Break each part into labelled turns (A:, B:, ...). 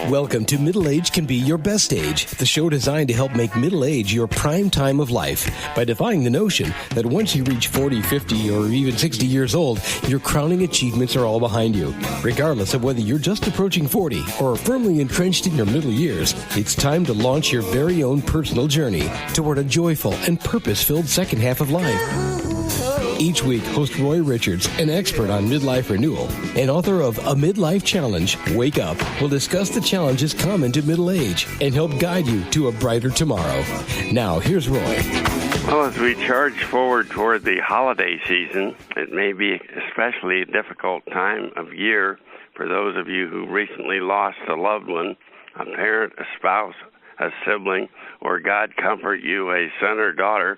A: Welcome to Middle Age Can Be Your Best Age, the show designed to help make middle age your prime time of life by defying the notion that once you reach 40, 50, or even 60 years old, your crowning achievements are all behind you. Regardless of whether you're just approaching 40 or firmly entrenched in your middle years, it's time to launch your very own personal journey toward a joyful and purpose-filled second half of life. Each week, host Roy Richards, an expert on midlife renewal and author of A Midlife Challenge, Wake Up, will discuss the challenges common to middle age and help guide you to a brighter tomorrow. Now, here's Roy.
B: Well, as we charge forward toward the holiday season, it may be especially a difficult time of year for those of you who recently lost a loved one, a parent, a spouse, a sibling, or God comfort you, a son or daughter.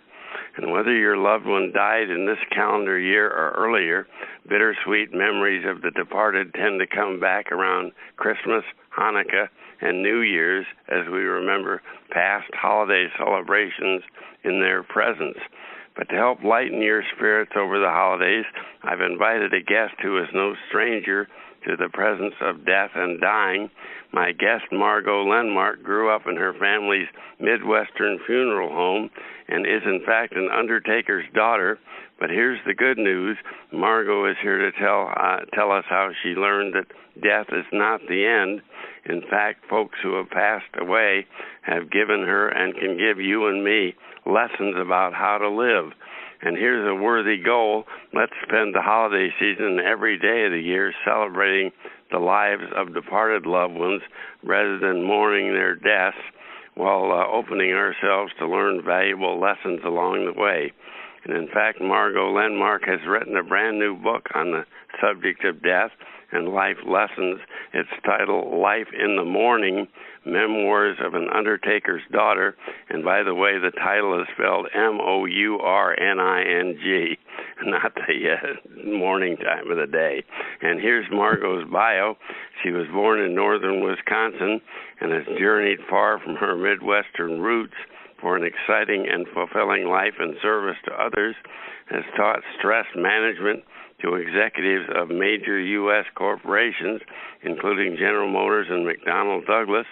B: And whether your loved one died in this calendar year or earlier, bittersweet memories of the departed tend to come back around Christmas, Hanukkah, and New Year's as we remember past holiday celebrations in their presence. But to help lighten your spirits over the holidays, I've invited a guest who is no stranger to the presence of death and dying. My guest, Margo Lenmark, grew up in her family's Midwestern funeral home and is, in fact, an Undertaker's daughter. But here's the good news. Margo is here to tell us how she learned that death is not the end. In fact, folks who have passed away have given her and can give you and me lessons about how to live. And here's a worthy goal. Let's spend the holiday season every day of the year celebrating the lives of departed loved ones rather than mourning their deaths while opening ourselves to learn valuable lessons along the way. And in fact, Margo Lenmark has written a brand new book on the subject of death and life lessons. It's titled Life in the Mourning, Memoirs of an Undertaker's Daughter. And by the way, the title is spelled Mourning, not the morning time of the day. And here's Margo's bio. She was born in northern Wisconsin and has journeyed far from her Midwestern roots for an exciting and fulfilling life and service to others, has taught stress management to executives of major U.S. corporations, including General Motors and McDonnell Douglas,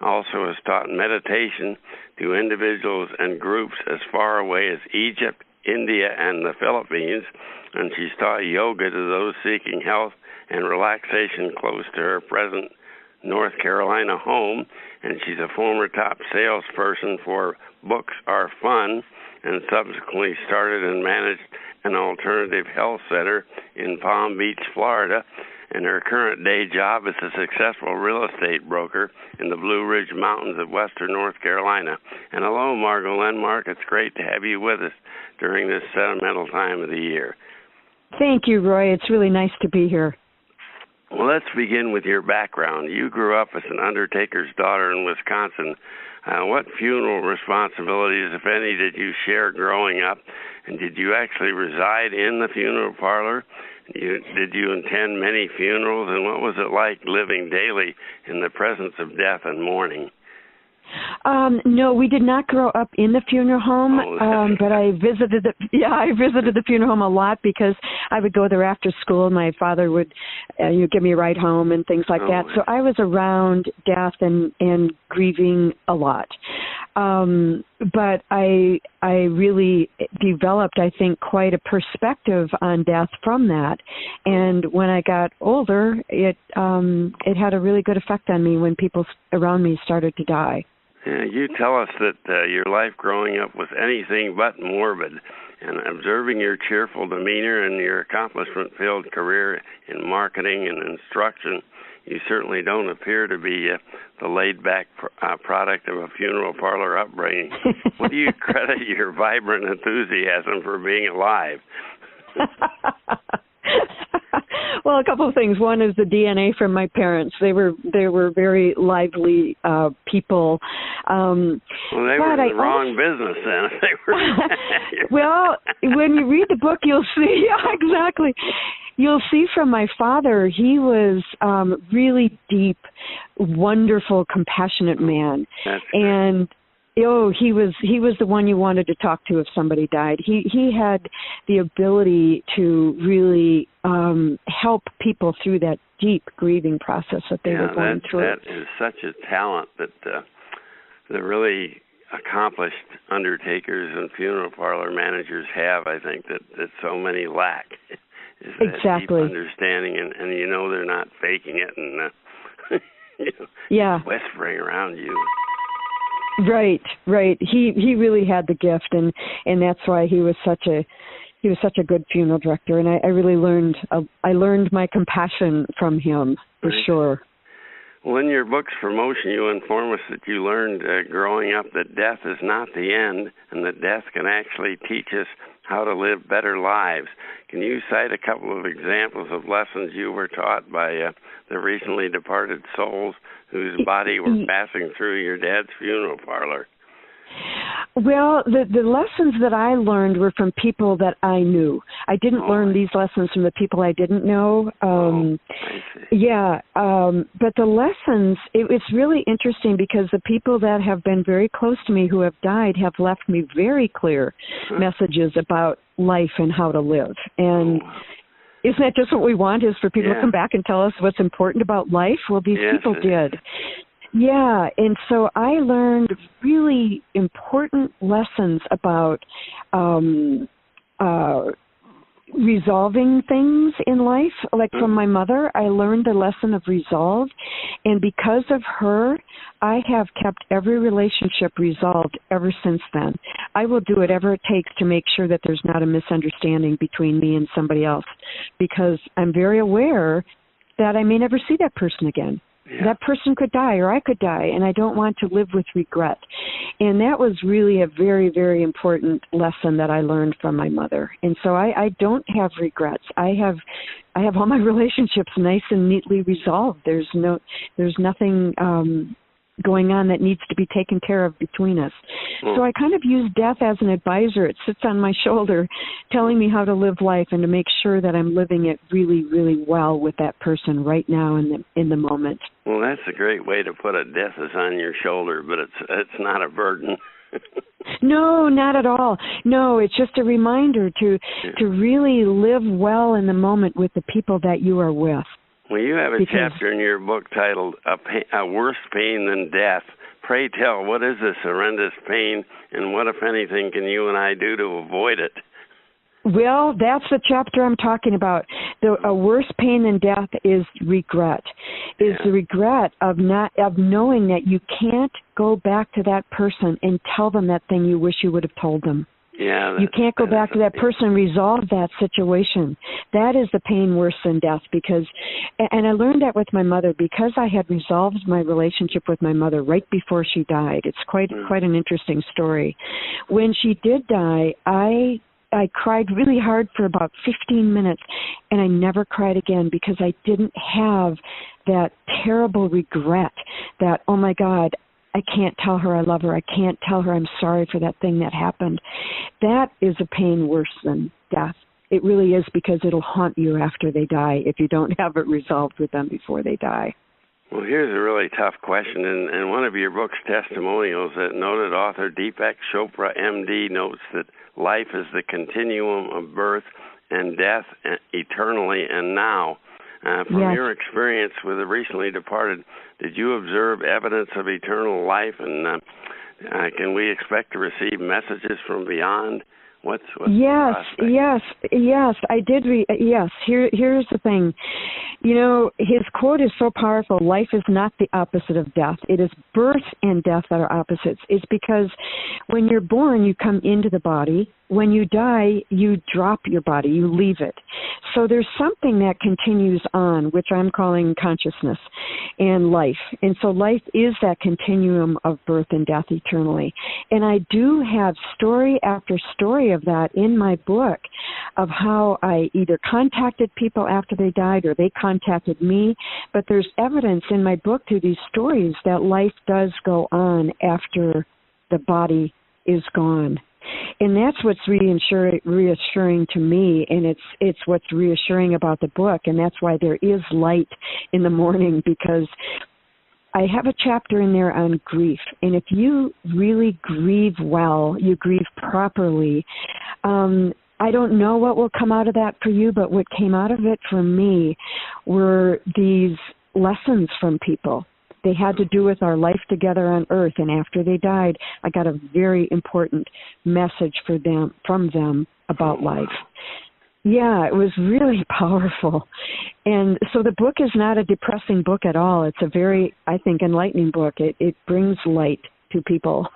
B: also has taught meditation to individuals and groups as far away as Egypt, India, and the Philippines, and she's taught yoga to those seeking health and relaxation close to her present North Carolina home, and she's a former top salesperson for Books Are Fun, and subsequently started and managed an alternative health center in Palm Beach, Florida, and her current day job is a successful real estate broker in the Blue Ridge Mountains of western North Carolina. And hello, Margo Lenmark. It's great to have you with us during this sentimental time of the year.
C: Thank you, Roy. It's really nice to be here.
B: Well, let's begin with your background. You grew up as an Undertaker's daughter in Wisconsin. What funeral responsibilities, if any, did you share growing up? And did you actually reside in the funeral parlor? Did you attend many funerals? And what was it like living daily in the presence of death and mourning?
C: No, we did not grow up in the funeral home, but I visited the funeral home a lot because I would go there after school. My father would give me a ride home and things like that. So I was around death and grieving a lot. But I really developed, I think, quite a perspective on death from that. And when I got older, it had a really good effect on me when people around me started to die.
B: Yeah, you tell us that your life growing up was anything but morbid, and observing your cheerful demeanor and your accomplishment-filled career in marketing and instruction, you certainly don't appear to be the laid-back product of a funeral parlor upbringing. What do you credit your vibrant enthusiasm for being alive?
C: Well, a couple of things. One is the DNA from my parents. They were very lively people.
B: Well, they were in the wrong business then. They were.
C: Well, when you read the book, you'll see. Yeah, exactly. You'll see from my father, he was really deep, wonderful, compassionate man. And he was the one you wanted to talk to if somebody died. He had the ability to really help people through that deep grieving process that they were going through.
B: That is such a talent that the really accomplished undertakers and funeral parlor managers have, I think, that so many lack. Is that deep understanding, and they're not faking it and whispering around you.
C: Right. He really had the gift, and that's why he was such a good funeral director. And I really learned my compassion from him for sure.
B: Well, in your book's promotion, you inform us that you learned growing up that death is not the end, and that death can actually teach us how to live better lives. Can you cite a couple of examples of lessons you were taught by the recently departed souls whose body were passing through your dad's funeral parlor?
C: Well, the lessons that I learned were from people that I knew. I didn't learn these lessons from the people I didn't know.
B: I see.
C: But the lessons, it's really interesting because the people that have been very close to me who have died have left me very clear messages about life and how to live. And isn't that just what we want, is for people to come back and tell us what's important about life? Well, these people did. Yeah, and so I learned really important lessons about resolving things in life. Like from my mother, I learned the lesson of resolve, and because of her, I have kept every relationship resolved ever since then. I will do whatever it takes to make sure that there's not a misunderstanding between me and somebody else, because I'm very aware that I may never see that person again. Yeah. That person could die, or I could die, and I don't want to live with regret. And that was really a very, very important lesson that I learned from my mother. And so I don't have regrets. I have all my relationships nice and neatly resolved. There's nothing going on that needs to be taken care of between us. So I kind of use death as an advisor. It sits on my shoulder telling me how to live life and to make sure that I'm living it really, really well with that person right now in the moment.
B: Well, that's a great way to put it. Death is on your shoulder, but it's not a burden.
C: No, not at all. No, it's just a reminder to really live well in the moment with the people that you are with.
B: Well, you have a chapter in your book titled A Worse Pain Than Death. Pray tell, what is this horrendous pain, and what, if anything, can you and I do to avoid it?
C: Well, that's the chapter I'm talking about. A worse pain than death is regret. Is the regret of knowing that you can't go back to that person and tell them that thing you wish you would have told them.
B: Yeah,
C: you can't go back to that person and resolve that situation. That is the pain worse than death, and I learned that with my mother because I had resolved my relationship with my mother right before she died. It's quite an interesting story. When she did die, I cried really hard for about 15 minutes, and I never cried again because I didn't have that terrible regret that, oh my God, I can't tell her I love her. I can't tell her I'm sorry for that thing that happened. That is a pain worse than death. It really is, because it'll haunt you after they die if you don't have it resolved with them before they die.
B: Well, here's a really tough question. In one of your book's testimonials, noted author Deepak Chopra, MD, notes that life is the continuum of birth and death eternally and now. From your experience with the recently departed, did you observe evidence of eternal life, and can we expect to receive messages from beyond? What's
C: yes, I did. Yes, here's the thing. His quote is so powerful. Life is not the opposite of death. It is birth and death that are opposites. It's because when you're born, you come into the body. When you die, you drop your body. You leave it. So there's something that continues on, which I'm calling consciousness and life. And so life is that continuum of birth and death eternally. And I do have story after story of that in my book, of how I either contacted people after they died or they contacted me. But there's evidence in my book through these stories that life does go on after the body is gone. And that's what's reassuring to me, and it's what's reassuring about the book, and that's why there is light in the morning, because I have a chapter in there on grief. And if you really grieve well, you grieve properly, I don't know what will come out of that for you, but what came out of it for me were these lessons from people. They had to do with our life together on earth, and after they died, I got a very important message from them about life. Yeah, it was really powerful. And so the book is not a depressing book at all. It's a very, I think, enlightening book. It brings light to people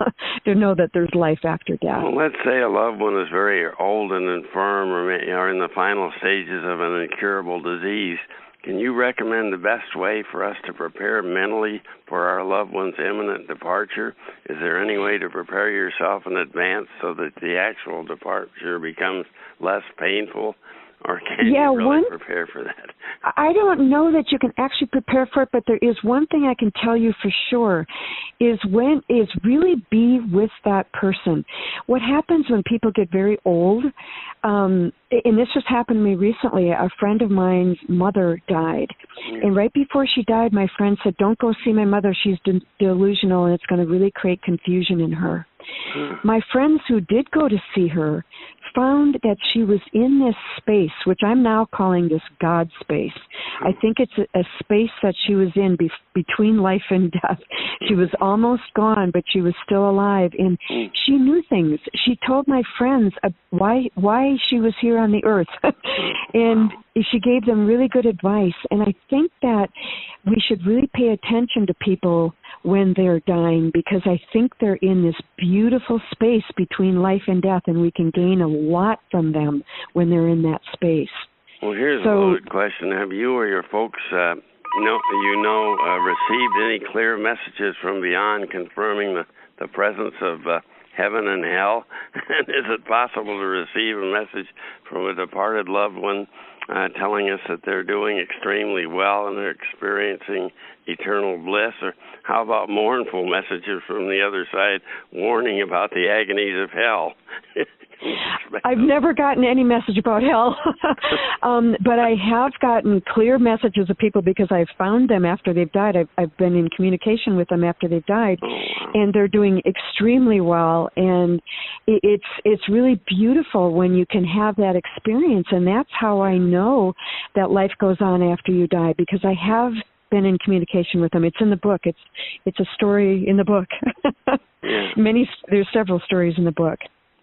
C: to know that there's life after death.
B: Well, let's say a loved one is very old and infirm or in the final stages of an incurable disease. Can you recommend the best way for us to prepare mentally for our loved one's imminent departure? Is there any way to prepare yourself in advance so that the actual departure becomes less painful? Or can you really prepare for that?
C: I don't know that you can actually prepare for it, but there is one thing I can tell you for sure, is really be with that person. What happens when people get very old, and this just happened to me recently, a friend of mine's mother died. And right before she died, my friend said, don't go see my mother, she's delusional and it's going to really create confusion in her. My friends who did go to see her found that she was in this space, which I'm now calling this God space. I think it's a space that she was in between life and death. She was almost gone, but she was still alive, and she knew things. She told my friends why she was here on the earth, and she gave them really good advice. And I think that we should really pay attention to people when they're dying, because I think they're in this beautiful space between life and death, and we can gain a lot from them when they're in that space.
B: Well, here's a loaded question. Have you or your folks received any clear messages from beyond confirming the presence of heaven and hell? And is it possible to receive a message from a departed loved one telling us that they're doing extremely well and they're experiencing eternal bliss? Or how about mournful messages from the other side warning about the agonies of hell?
C: I've never gotten any message about hell, but I have gotten clear messages of people because I've found them after they've died. I've been in communication with them after they've died, and they're doing extremely well. And it's really beautiful when you can have that experience, and that's how I know that life goes on after you die, because I have been in communication with them. It's in the book. It's a story in the book. There's several stories in the book.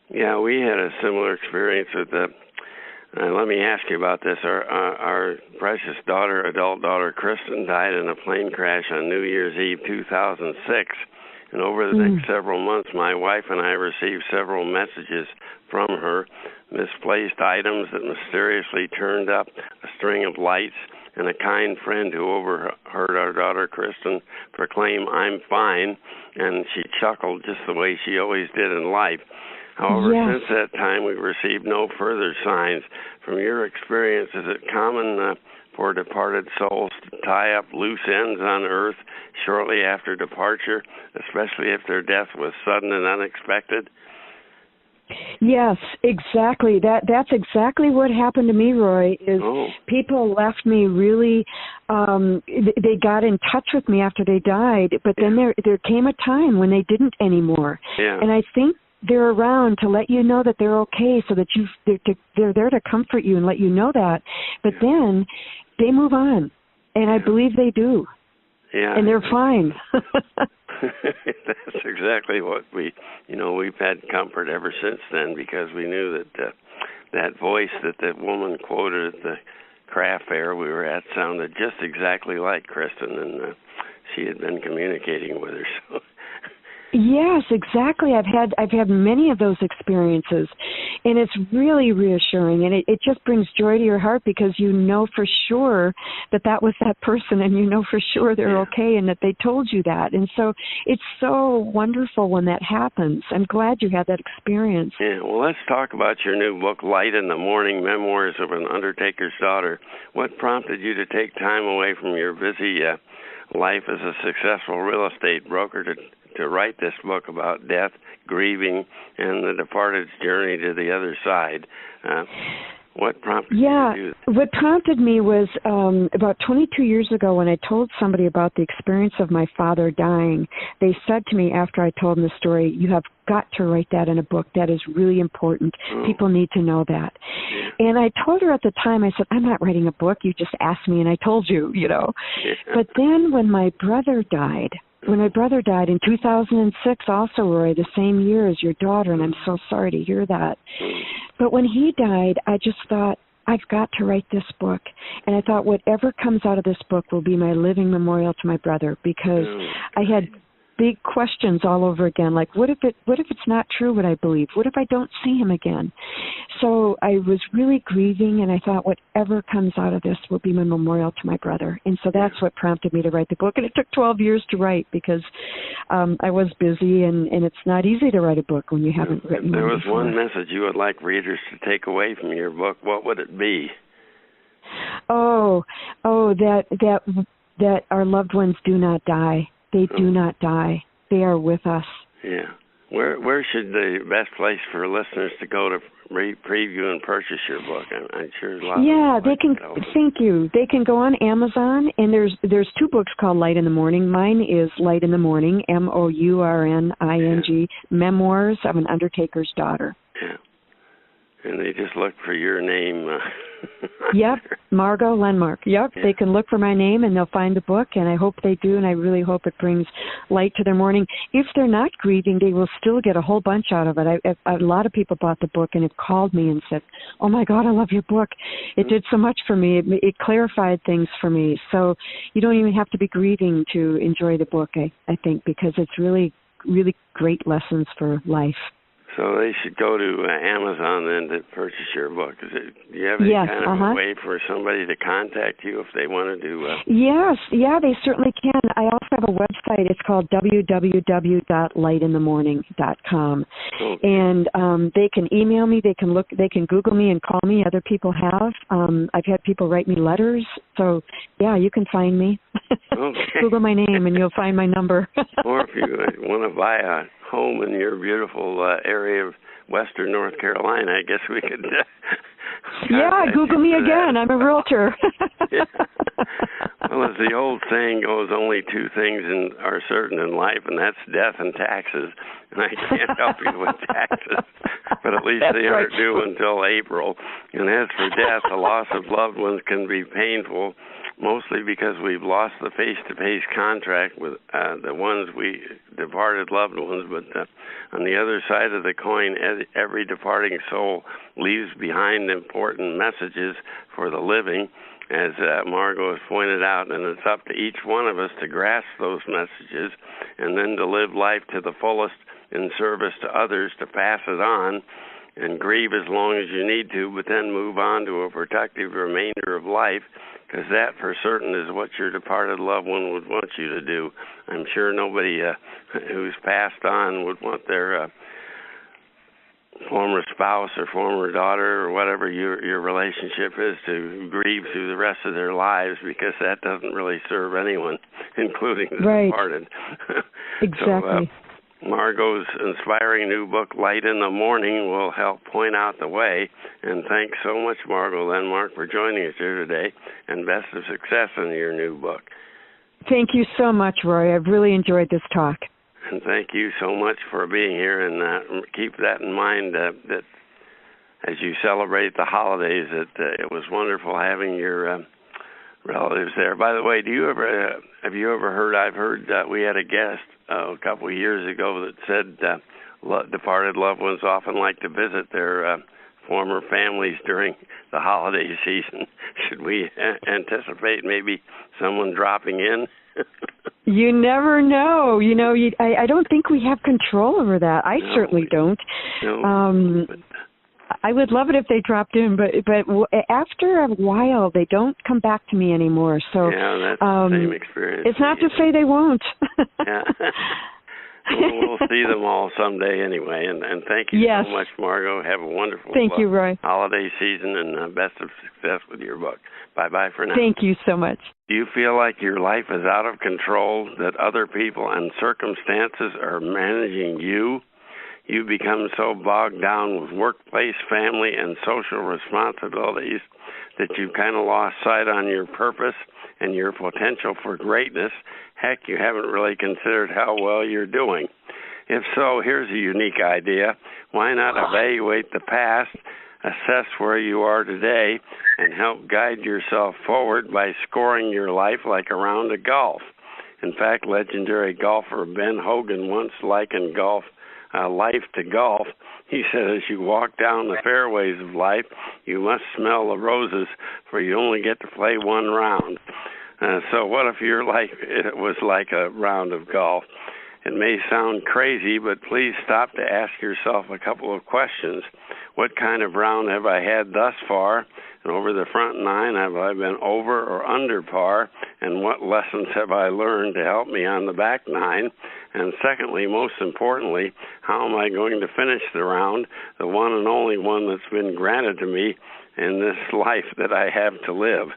B: Yeah, we had a similar experience with let me ask you about this. Our precious adult daughter, Kristen, died in a plane crash on New Year's Eve 2006. And over the next several months, my wife and I received several messages from her, misplaced items that mysteriously turned up, a string of lights, and a kind friend who overheard our daughter, Kristen, proclaim, "I'm fine," and she chuckled just the way she always did in life. However, since that time, we've received no further signs. From your experience, is it common for departed souls to tie up loose ends on earth shortly after departure, especially if their death was sudden and unexpected?
C: Yes, exactly. That's exactly what happened to me, Roy, is people left me really, they got in touch with me after they died, but then there came a time when they didn't anymore. Yeah. And I think they're around to let you know that they're okay, so that they're there to comfort you and let you know that. But then they move on, and I believe they do. Yeah, and they're fine.
B: That's exactly what we've had comfort ever since then, because we knew that that voice that woman quoted at the craft fair we were at sounded just exactly like Kristen, and she had been communicating with her. So.
C: Yes, exactly. I've had many of those experiences, and it's really reassuring, and it just brings joy to your heart, because you know for sure that was that person, and you know for sure they're okay and that they told you that. And so it's so wonderful when that happens. I'm glad you had that experience.
B: Yeah, well, let's talk about your new book, Light in the Mourning, Memoirs of an Undertaker's Daughter. What prompted you to take time away from your busy life as a successful real estate broker to write this book about death, grieving, and the departed's journey to the other side? What prompted you to do that?
C: What prompted me was about 22 years ago when I told somebody about the experience of my father dying. They said to me after I told them the story, "You have got to write that in a book. That is really important. People need to know that." Yeah. And I told her at the time, I said, "I'm not writing a book. You just asked me and I told you, you know." Yeah. But then when my brother died, in 2006, also, Roy, the same year as your daughter, and I'm so sorry to hear that. But when he died, I just thought, I've got to write this book. And I thought whatever comes out of this book will be my living memorial to my brother, because I had big questions all over again, like what if it's not true what I believe? What if I don't see him again? So I was really grieving, and I thought whatever comes out of this will be my memorial to my brother. And so that's what prompted me to write the book. And it took 12 years to write because I was busy, and it's not easy to write a book when you haven't written one.
B: There was
C: before.
B: one message you would like readers to take away from your book. What would it be? That our loved ones do not die. They do not die. They are with us. Yeah. Where should the best place for listeners to go to preview and purchase your book? I'm sure a lot. Yeah,
C: they can. Thank you. They can go on Amazon, and there's two books called Light in the Mourning. Mine is Light in the Mourning, Mourning, Memoirs of an Undertaker's Daughter.
B: Yeah. And they just look for your name.
C: Yep, Margo Lenmark. Yep, yeah. They can look for my name and they'll find the book, and I hope they do, and I really hope it brings light to their mourning. If they're not grieving, they will still get a whole bunch out of it. A lot of people bought the book and have called me and said, "Oh my God, I love your book. It did so much for me. It clarified things for me." So you don't even have to be grieving to enjoy the book, I think, because it's really, really great lessons for life.
B: So they should go to Amazon then to purchase your book. Do you have any kind of a way for somebody to contact you if they want to do?
C: Yes, they certainly can. I also have a website. It's called www.lightinthemorning.com. Okay. And they can email me. They can Google me and call me. Other people have. I've had people write me letters. So you can find me. Okay. Google my name and you'll find my number.
B: Or if you want to buy a home in your beautiful area of Western North Carolina, I guess we could.
C: Google me again. I'm a realtor.
B: Yeah. Well, as the old saying goes, only two things are certain in life, and that's death and taxes. And I can't help you with taxes, but at least they aren't due until April. And as for death, the loss of loved ones can be painful, mostly because we've lost the face-to-face contact with the ones we departed loved ones. But on the other side of the coin, every departing soul leaves behind important messages for the living, as Margo has pointed out, and it's up to each one of us to grasp those messages and then to live life to the fullest in service to others, to pass it on and grieve as long as you need to, but then move on to a productive remainder of life, because that for certain is what your departed loved one would want you to do. I'm sure nobody who's passed on would want their former spouse or former daughter or whatever your relationship is to grieve through the rest of their lives, because that doesn't really serve anyone, including the departed.
C: Exactly.
B: So, Margo's inspiring new book, Light in the Mourning, will help point out the way. And thanks so much, Margo Lenmark, for joining us here today, and best of success in your new book.
C: Thank you so much, Roy. I've really enjoyed this talk.
B: And thank you so much for being here, and keep that in mind that as you celebrate the holidays, that it was wonderful having your relatives there. By the way, have you ever heard? I've heard we had a guest a couple of years ago that said departed loved ones often like to visit their former families during the holiday season. Should we anticipate maybe someone dropping in?
C: You never know. I don't think we have control over that. I certainly don't. No. I would love it if they dropped in, but after a while, they don't come back to me anymore. So
B: that's the same experience.
C: It's not to say they won't.
B: Yeah. We'll see them all someday anyway. And thank you so much, Margo. Have a wonderful
C: you, Roy.
B: Holiday season, and best of success with your book. Bye-bye for now.
C: Thank you so much.
B: Do you feel like your life is out of control, that other people and circumstances are managing you? You become so bogged down with workplace, family, and social responsibilities that you've kind of lost sight on your purpose and your potential for greatness. Heck, you haven't really considered how well you're doing. If so, here's a unique idea. Why not evaluate the past, assess where you are today, and help guide yourself forward by scoring your life like a round of golf? In fact, legendary golfer Ben Hogan once likened life to golf. He said, as you walk down the fairways of life, you must smell the roses, for you only get to play one round. So what if your life was like a round of golf? It may sound crazy, but please stop to ask yourself a couple of questions. What kind of round have I had thus far? And over the front nine, have I been over or under par? And what lessons have I learned to help me on the back nine? And secondly, most importantly, how am I going to finish the round, the one and only one that's been granted to me in this life that I have to live?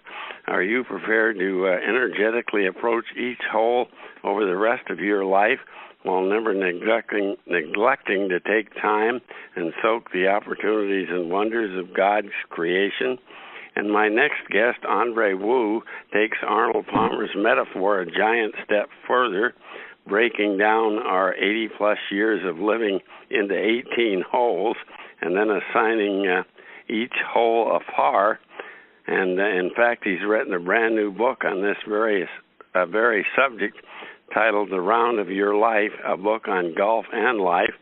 B: Are you prepared to energetically approach each hole over the rest of your life while never neglecting to take time and soak the opportunities and wonders of God's creation? And my next guest, Andre Wu, takes Arnold Palmer's metaphor a giant step further, breaking down our 80-plus years of living into 18 holes and then assigning each hole a par. And in fact, he's written a brand new book on this very subject titled The Round of Your Life, a book on golf and life.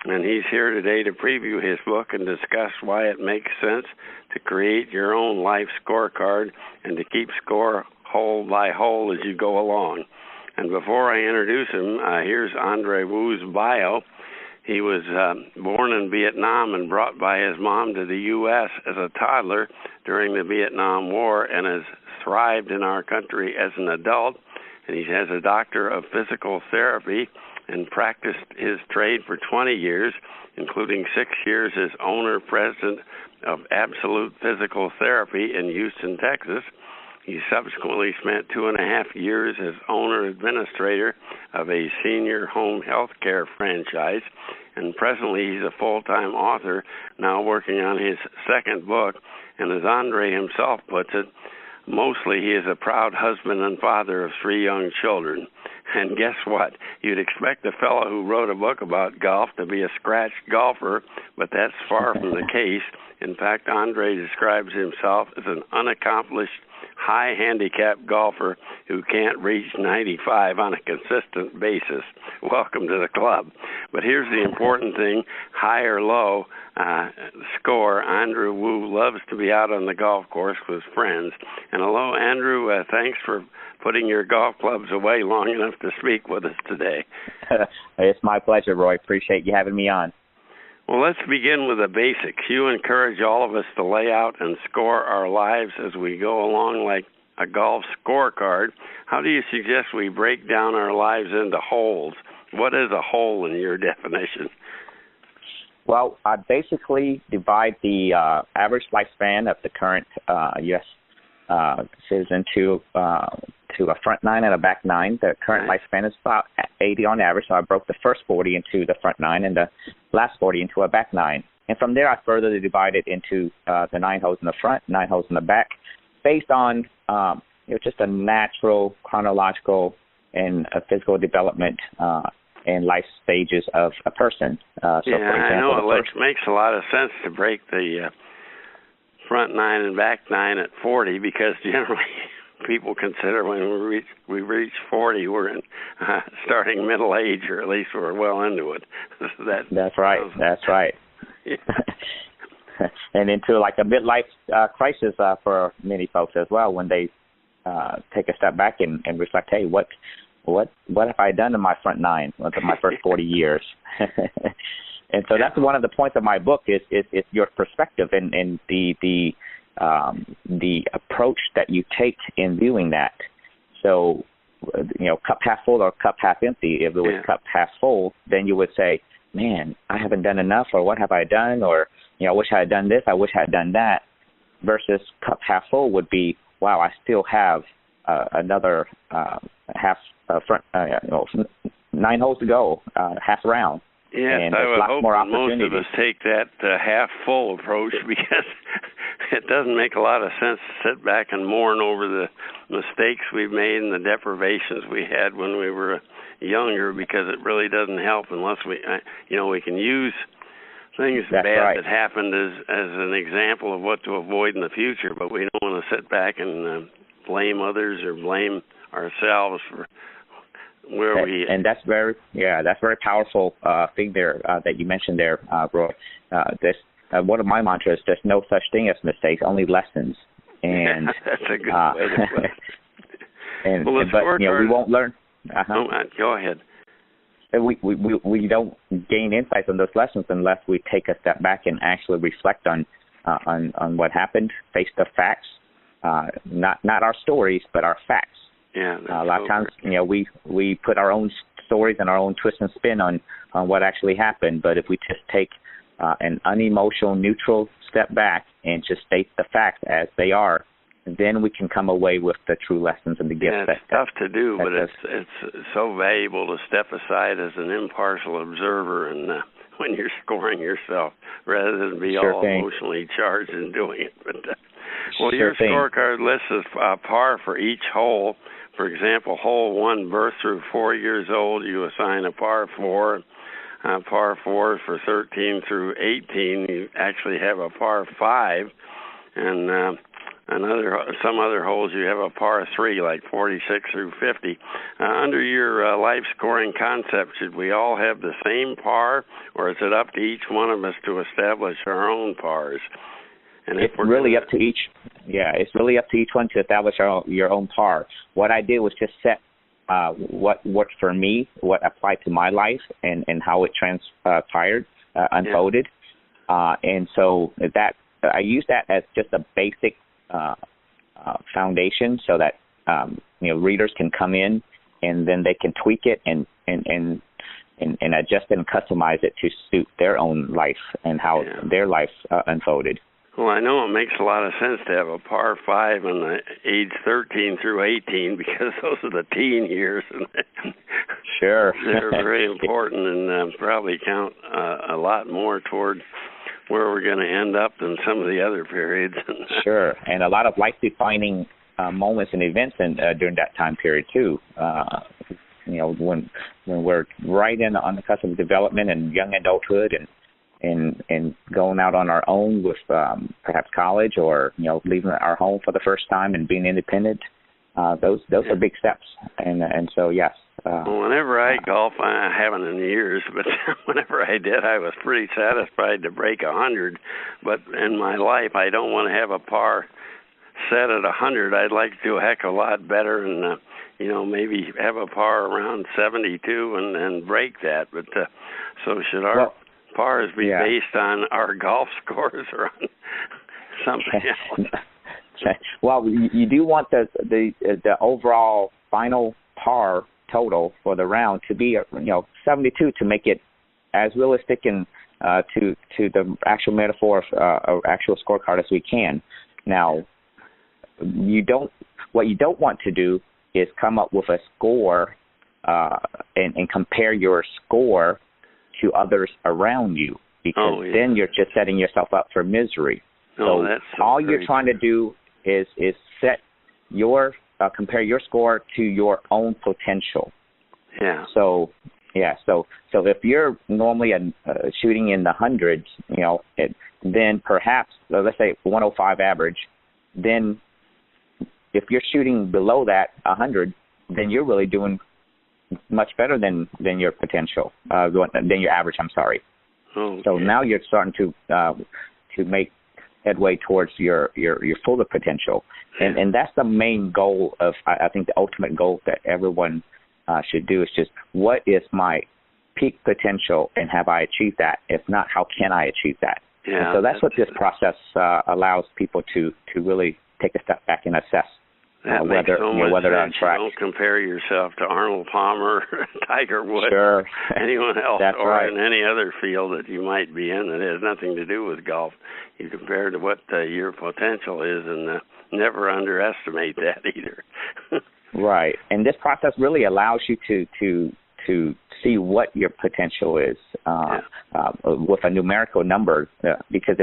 B: And he's here today to preview his book and discuss why it makes sense to create your own life scorecard and to keep score hole by hole as you go along. And before I introduce him, here's Andre Wu's bio. He was born in Vietnam and brought by his mom to the U.S. as a toddler during the Vietnam War and has thrived in our country as an adult. And he has a doctor of physical therapy and practiced his trade for 20 years, including 6 years as owner-president of Absolute Physical Therapy in Houston, Texas. He subsequently spent 2.5 years as owner-administrator of a senior home health care franchise, and presently he's a full-time author, now working on his second book. And as Andre himself puts it, mostly he is a proud husband and father of 3 young children. And guess what? You'd expect a fellow who wrote a book about golf to be a scratch golfer, but that's far from the case. In fact, Andre describes himself as an unaccomplished, high-handicap golfer who can't reach 95 on a consistent basis. Welcome to the club. But here's the important thing, high or low score, Andrew Wu loves to be out on the golf course with friends. And hello, Andrew, thanks for putting your golf clubs away long enough to speak with us today.
D: It's my pleasure, Roy. Appreciate you having me on.
B: Well, let's begin with the basics. You encourage all of us to lay out and score our lives as we go along like a golf scorecard. How do you suggest we break down our lives into holes? What is a hole in your definition?
D: Well, I basically divide the average lifespan of the current U.S. citizen to a front nine and a back nine. The current lifespan is about 80 on average, so I broke the first 40 into the front nine and the last 40 into a back nine. And from there, I further divided into the 9 holes in the front, 9 holes in the back, based on just a natural, chronological, and physical development and life stages of a person. So, for example,
B: I know it makes a lot of sense to break the front 9 and back 9 at 40 because generally people consider when we reach 40, we're in starting middle age, or at least we're well into it.
D: That's right. That's right.
B: Yeah.
D: And into like a midlife crisis for many folks as well when they take a step back and reflect, hey, what have I done in my front 9, my first 40 years? And so that's one of the points of my book is your perspective and the approach that you take in viewing that. So, cup half full or cup half empty. If it was cup half full, then you would say, man, I haven't done enough, or what have I done? Or, I wish I had done this, I wish I had done that. Versus cup half full would be, wow, I still have another half front, 9 holes to go, half round.
B: Yes,
D: and
B: I
D: there's
B: would
D: lots
B: hope
D: more
B: that most of
D: opportunities.
B: us take that half full approach, because it doesn't make a lot of sense to sit back and mourn over the mistakes we've made and the deprivations we had when we were younger, because it really doesn't help unless we can use things
D: That's
B: bad
D: right.
B: that happened as an example of what to avoid in the future, but we don't want to sit back and blame others or blame ourselves for where we...
D: And that's very powerful thing there that you mentioned there, Roy. One of my mantras, there's no such thing as mistakes, only lessons. And
B: that's a good way to put it.
D: But we won't learn.
B: Go ahead.
D: We don't gain insights on those lessons unless we take a step back and actually reflect on what happened, face the facts, not our stories, but our facts.
B: Yeah,
D: a lot of times, we put our own stories and our own twist and spin on what actually happened. But if we just take an unemotional, neutral step back and just state the facts as they are, then we can come away with the true lessons and the gifts.
B: Yeah, it's tough to do, but it's so valuable to step aside as an impartial observer and when you're scoring yourself, rather than be all emotionally charged in doing it. But your scorecard lists is par for each hole. For example, hole 1, birth through 4 years old, you assign a par 4. Par 4 for 13 through 18, you actually have a par 5. And some other holes you have a par 3, like 46 through 50. Under your life scoring concept, should we all have the same par, or is it up to each one of us to establish our own pars? And
D: it's really up to each. Yeah, it's really up to each one to establish your own par. What I did was just set what worked for me, what applied to my life, and how it transpired, unfolded. And so that I use that as just a basic foundation, so that readers can come in and then they can tweak it and adjust it and customize it to suit their own life and how their life unfolded.
B: Well, I know it makes a lot of sense to have a par 5 on the age 13 through 18, because those are the teen years.
D: Sure.
B: They're very important and probably count a lot more toward where we're going to end up than some of the other periods.
D: Sure, and a lot of life-defining moments and events during that time period too. When we're right on the cusp of development and young adulthood, and going out on our own with perhaps college, or leaving our home for the first time and being independent. Those are big steps, and so yes.
B: Whenever I golf, I haven't in years, but whenever I did, I was pretty satisfied to break 100. But in my life, I don't want to have a par set at 100. I'd like to do a heck of a lot better, and maybe have a par around 72 and break that. But so should our pars be based on our golf scores or on something else?
D: Well, you do want the overall final par total for the round to be 72, to make it as realistic and to the actual metaphor of actual scorecard as we can. Now, what you don't want to do is come up with a score and compare your score to others around you, because then you're just setting yourself up for misery. So all you're trying to do is set compare your score to your own potential.
B: Yeah.
D: So if you're normally shooting in the hundreds, then perhaps let's say 105 average, then if you're shooting below that 100, then you're really doing much better than your potential, than your average. I'm sorry.
B: Okay.
D: So now you're starting to make headway towards your fuller potential, and that's the main goal of, I think, the ultimate goal that everyone should do is just, what is my peak potential, and have I achieved that? If not, how can I achieve that?
B: Yeah,
D: and so that's what this process allows people to really take a step back and assess whether they're on track.
B: You don't compare yourself to Arnold Palmer, Tiger Woods,
D: sure.
B: anyone else,
D: That's
B: or
D: right.
B: in any other field that you might be in that has nothing to do with golf. You compare to what your potential is, and never underestimate that either.
D: Right, and this process really allows you to to see what your potential is with a numerical number, because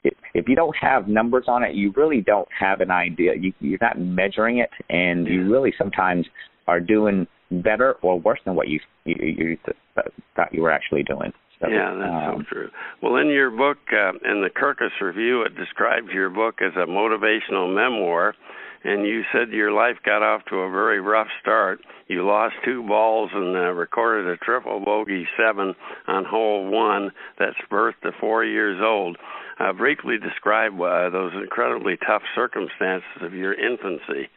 D: if you don't have numbers on it, you really don't have an idea. You're not measuring it, and you really sometimes are doing better or worse than what you thought you were actually doing. So,
B: yeah, that's so true. Well, in your book, in the Kirkus Review, it describes your book as a motivational memoir, and you said your life got off to a very rough start. You lost 2 balls and recorded a triple bogey 7 on hole 1 that's birth to 4 years old. Briefly describe those incredibly tough circumstances of your infancy.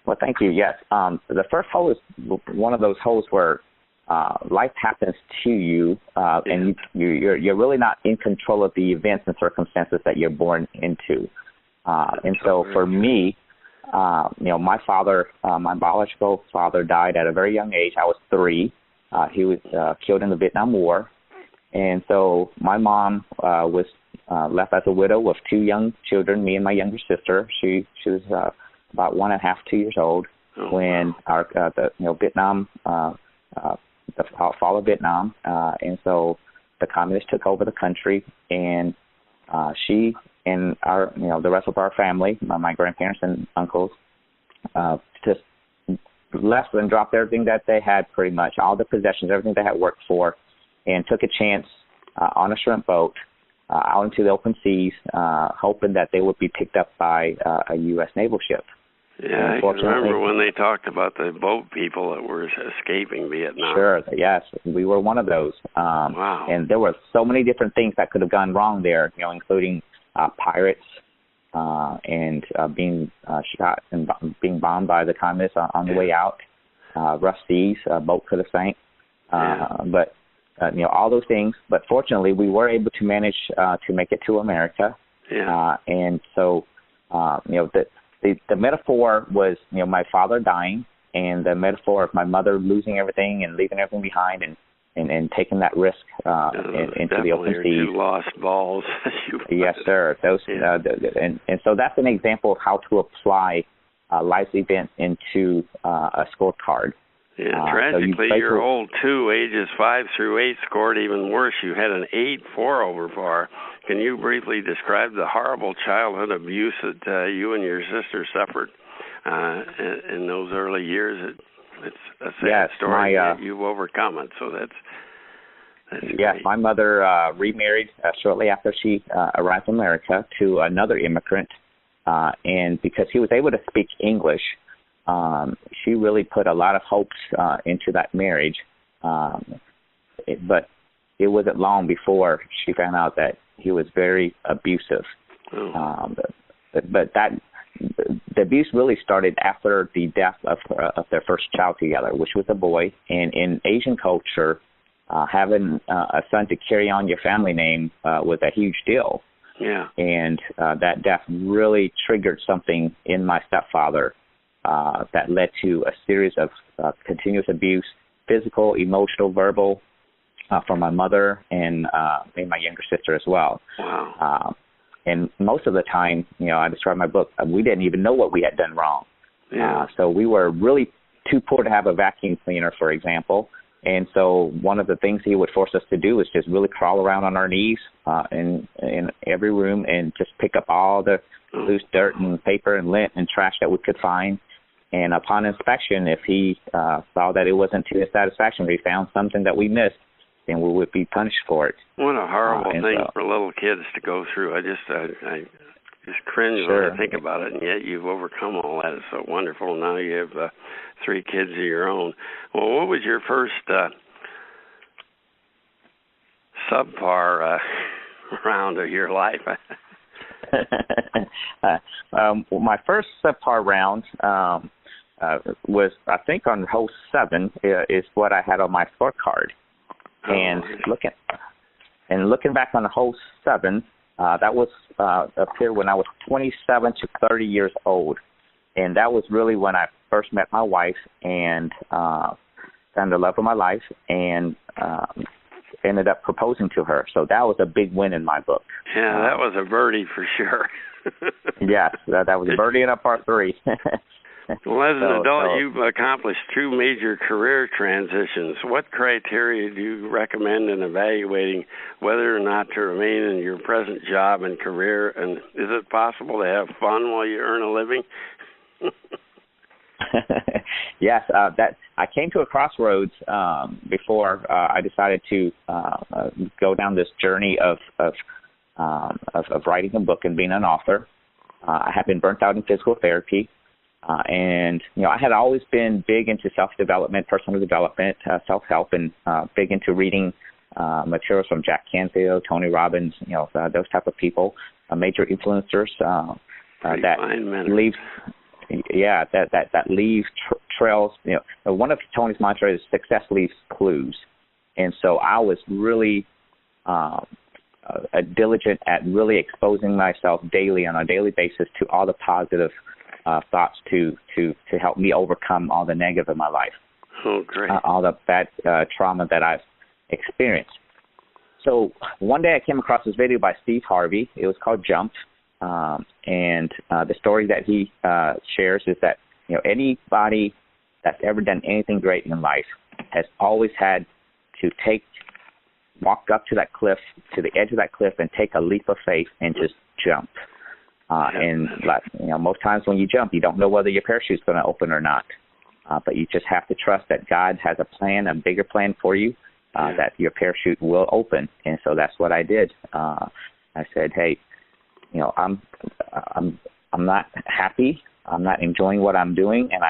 D: Well, thank you. Yes. The first hole is one of those holes where life happens to you, and you're really not in control of the events and circumstances that you're born into. And so for me, my father, my biological father, died at a very young age. I was 3. He was killed in the Vietnam War. And so my mom was left as a widow with 2 young children, me and my younger sister. She was about 1.5, 2 years old when Vietnam, the fall of Vietnam, and so the communists took over the country, and she and the rest of our family, my grandparents and uncles, just left and dropped everything that they had, pretty much all the possessions, everything they had worked for, and took a chance on a shrimp boat out into the open seas, hoping that they would be picked up by a U.S. naval ship.
B: Yeah, I can remember when they talked about the boat people that were escaping Vietnam.
D: Sure, yes, we were one of those.
B: Wow.
D: And there were so many different things that could have gone wrong there, including pirates and being shot and being bombed by the communists on the way out. Rough seas, a boat could have sank. But all those things. But fortunately, we were able to manage to make it to America.
B: Yeah.
D: And so, the metaphor was, my father dying, and the metaphor of my mother losing everything and leaving everything behind and taking that risk into the open sea.
B: 2 lost balls.
D: Yes, sir. Those and so that's an example of how to apply life's events into a scorecard.
B: Yeah, tragically, your old 2, ages 5 through 8, scored even worse. You had an 8-4 over par. Can you briefly describe the horrible childhood abuse that you and your sister suffered in those early years? It's a sad story. You've overcome it, so that's great.
D: My mother remarried shortly after she arrived in America to another immigrant, and because he was able to speak English, she really put a lot of hopes into that marriage, but it wasn't long before she found out that he was very abusive. But the abuse really started after the death of their first child together, which was a boy. And in Asian culture, having a son to carry on your family name was a huge deal.
B: Yeah.
D: And that death really triggered something in my stepfather that led to a series of continuous abuse, physical, emotional, verbal, from my mother and my younger sister as well.
B: Wow.
D: And most of the time, I describe in my book, we didn't even know what we had done wrong.
B: Yeah.
D: So we were really too poor to have a vacuum cleaner, for example. And so one of the things he would force us to do is just really crawl around on our knees in every room and just pick up all the loose dirt and paper and lint and trash that we could find. And upon inspection, if he saw that it wasn't to his satisfaction, or he found something that we missed, then we would be punished for it.
B: What a horrible thing for little kids to go through. I just cringe when I think about it, and yet you've overcome all that. It's so wonderful. Now you have 3 kids of your own. Well, what was your first subpar round of your life?
D: My first subpar round was, I think, on hole 7 is what I had on my scorecard. And looking back on the hole 7, that was up here when I was 27 to 30 years old, and that was really when I first met my wife and found the love of my life, and ended up proposing to her. So that was a big win in my book.
B: Yeah, that was a birdie for sure.
D: Yes, that was a birdie and a par 3.
B: Well, as an adult, you've accomplished 2 major career transitions. What criteria do you recommend in evaluating whether or not to remain in your present job and career? And is it possible to have fun while you earn a living?
D: Yes, that I came to a crossroads before I decided to go down this journey of writing a book and being an author. I had been burnt out in physical therapy, and I had always been big into self-development, personal development, self-help, and big into reading materials from Jack Canfield, Tony Robbins, those type of people, major influencers that leave. Yeah, that leave trails. One of Tony's mantras is success leaves clues, and so I was really diligent at really exposing myself daily on a daily basis to all the positive thoughts to help me overcome all the negative in my life.
B: Oh, great!
D: All the bad trauma that I've experienced. So one day I came across this video by Steve Harvey. It was called Jump. And the story that he shares is that anybody that's ever done anything great in life has always had to walk up to that cliff, to the edge of that cliff, and take a leap of faith and just jump. And most times when you jump, you don't know whether your parachute's going to open or not, but you just have to trust that God has a plan, a bigger plan for you, that your parachute will open. And so that's what I did. I said, hey. I'm not happy. I'm not enjoying what I'm doing, and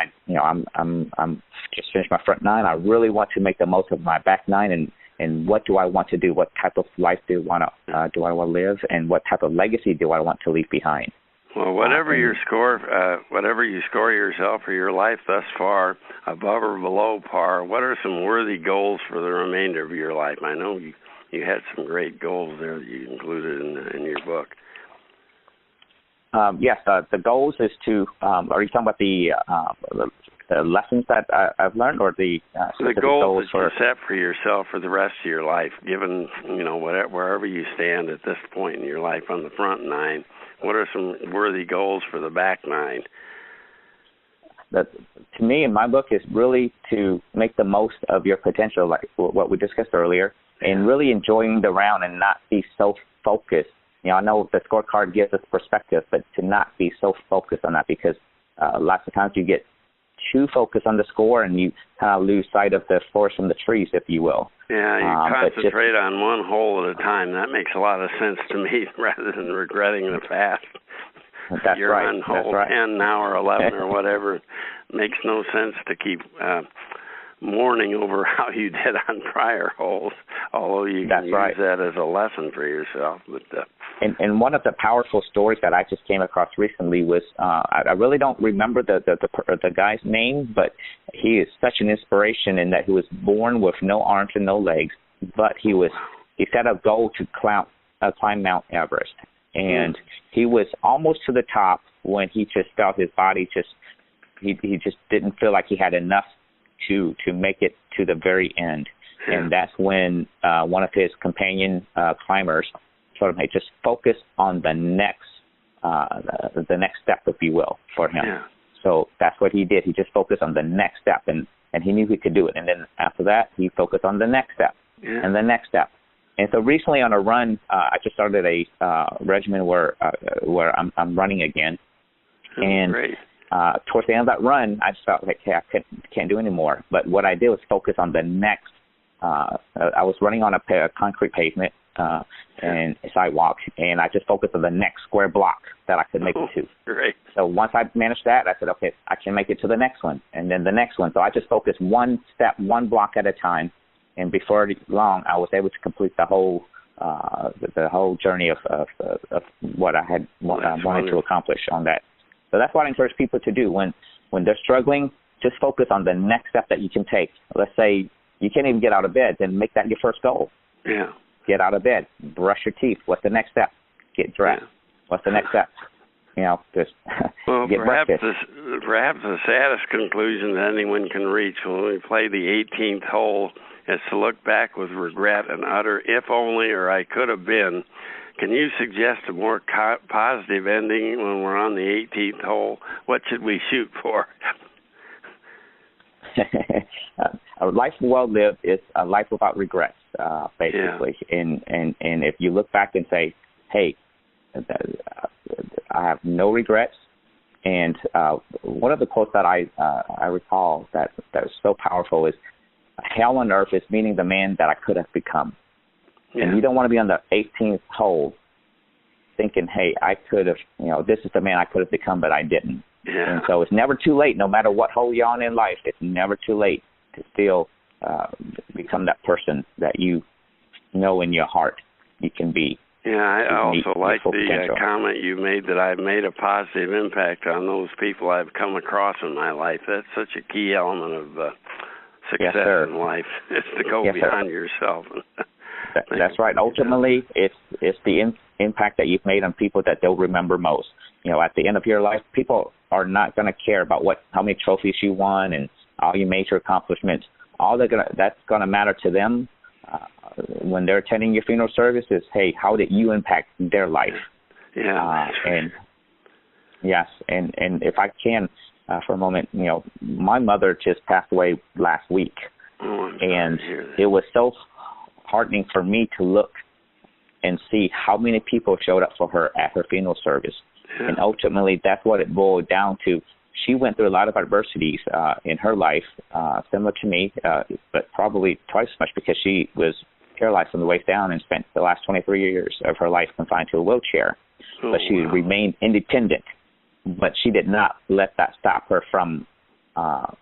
D: I'm just finished my front 9. I really want to make the most of my back 9, and what do I want to do? What type of life do I want to live, and what type of legacy do I want to leave behind?
B: Well, whatever you score yourself or your life thus far, above or below par, what are some worthy goals for the remainder of your life? I know you had some great goals there that you included in your book.
D: Yes, the goals is to. Are you talking about the lessons that I've learned, or the
B: goals that you set for yourself for the rest of your life? Given wherever you stand at this point in your life on the front 9, what are some worthy goals for the back 9?
D: To me, in my book, is really to make the most of your potential, like what we discussed earlier, and really enjoying the round and not be so focused. I know the scorecard gives us perspective, but to not be so focused on that, because lots of times you get too focused on the score and you kind of lose sight of the forest from the trees, if you will.
B: Yeah, you concentrate on one hole at a time. That makes a lot of sense to me, rather than regretting the past.
D: That's
B: You're
D: right.
B: on hole 10 now or 11 or whatever. It makes no sense to keep mourning over how you did on prior holes, although you can use that as a lesson for yourself. But
D: and one of the powerful stories that I just came across recently was I really don't remember the guy's name, but he is such an inspiration in that he was born with no arms and no legs, but he set a goal to climb Mount Everest, and he was almost to the top when he just felt his body he just didn't feel like he had enough to make it to the very end. And that's when one of his companion climbers told him, hey, just focus on the next step, if you will, for him. Yeah. So that's what he did. He just focused on the next step, and he knew he could do it. And then after that, he focused on the next step and the next step. And so recently on a run, I just started a regimen where I'm running again. And towards the end of that run, I just felt like, hey, I can't do anymore. But what I did was focus on the next. I was running on a concrete pavement and a sidewalk, and I just focused on the next square block that I could make it to.
B: Great.
D: So once I managed that, I said, okay, I can make it to the next one, and then the next one. So I just focused one step, one block at a time, and before long, I was able to complete the whole journey of what I had wanted to accomplish on that. So that's what I encourage people to do when they're struggling. Just focus on the next step that you can take. Let's say you can't even get out of bed, then make that your first goal.
B: Yeah.
D: Get out of bed. Brush your teeth. What's the next step? Get dressed. Yeah. What's the next step? Just get breakfast.
B: Perhaps the saddest conclusion that anyone can reach when we play the 18th hole is to look back with regret and utter, if only or I could have been, Can you suggest a more positive ending when we're on the 18th hole? What should we shoot for?
D: A life well lived is a life without regrets, basically.
B: Yeah.
D: And if you look back and say, hey, I have no regrets. And one of the quotes that I recall that is so powerful is, hell on earth is meeting the man that I could have become. Yeah. And you don't want to be on the 18th hole thinking, hey, I could have, this is the man I could have become, but I didn't.
B: Yeah.
D: And so it's never too late, no matter what hole you're on in life, it's never too late to still become that person that you know in your heart you can be.
B: Yeah, I also like the comment you made that I've made a positive impact on those people I've come across in my life. That's such a key element of success in life, is to go beyond yourself.
D: That's right. Ultimately, it's the impact that you've made on people that they'll remember most. At the end of your life, people are not going to care about how many trophies you won and all your major accomplishments. That's going to matter to them when they're attending your funeral service is, hey, how did you impact their life?
B: Yeah.
D: And if I can, for a moment, my mother just passed away last week, and it was so heartening for me to look and see how many people showed up for her at her funeral service. Yeah. And ultimately, that's what it boiled down to. She went through a lot of adversities in her life, similar to me, but probably twice as much, because she was paralyzed from the waist down and spent the last 23 years of her life confined to a wheelchair. But she remained independent. But she did not let that stop her from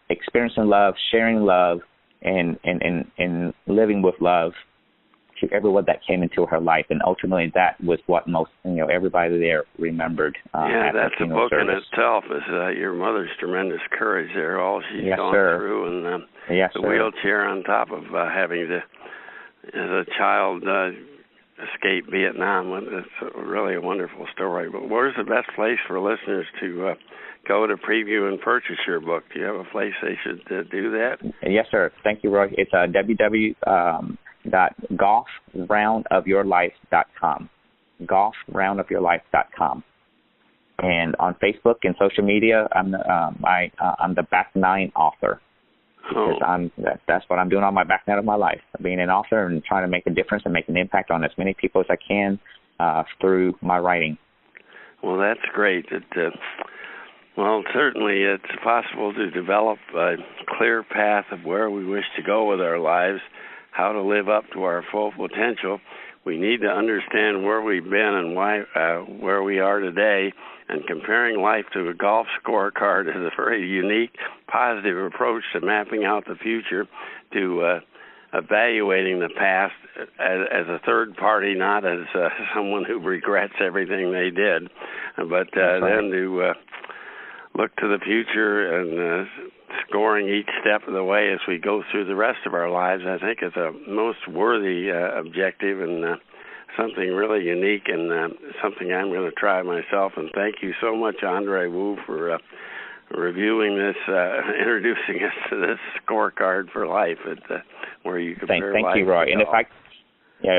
D: experiencing love, sharing love, and living with love to everyone that came into her life. And ultimately, that was what most, everybody there remembered.
B: That's a book in itself. Is your mother's tremendous courage there, all she's gone through, and the wheelchair on top of having to, as a child, escape Vietnam. It's really a wonderful story. But where's the best place for listeners to go to preview and purchase your book? Do you have a place they should do that? Yes, sir. Thank you, Roy. It's www.golfroundofyourlife.com. golfroundofyourlife.com. And on Facebook and social media, I'm the back nine author. Because that's what I'm doing on my back nine of my life, being an author and trying to make a difference and make an impact on as many people as I can through my writing. Well, that's great. Certainly it's possible to develop a clear path of where we wish to go with our lives, how to live up to our full potential. We need to understand where we've been and where we are today. And comparing life to a golf scorecard is a very unique, positive approach to mapping out the future, to evaluating the past as a third party, not as someone who regrets everything they did, but then to look to the future and scoring each step of the way as we go through the rest of our lives. I think is a most worthy objective and something really unique, and something I'm going to try myself. And thank you so much, Andre Wu, for reviewing this, introducing us to this scorecard for life, where you compare life. Thank you, Roy. And if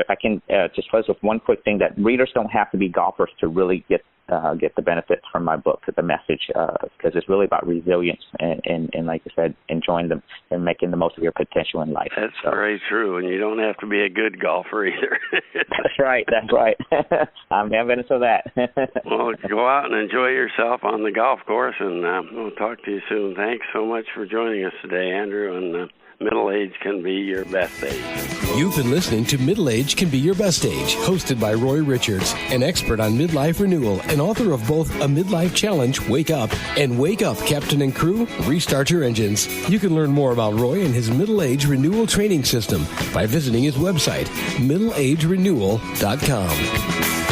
B: I can just close with one quick thing, that readers don't have to be golfers to really get the benefits from my book, the message, because it's really about resilience and like I said, enjoying them and making the most of your potential in life. That's very true, and you don't have to be a good golfer either. That's right. I'm evidence of that. Well, go out and enjoy yourself on the golf course, and we'll talk to you soon. Thanks so much for joining us today, Andrew, and Middle Age Can Be Your Best Age.
A: You've been listening to Middle Age Can Be Your Best Age, hosted by Roy Richards, an expert on midlife renewal and author of both A Midlife Challenge, Wake Up, and Wake Up, Captain and Crew, Restart Your Engines. You can learn more about Roy and his Middle Age Renewal Training System by visiting his website, middleagerenewal.com.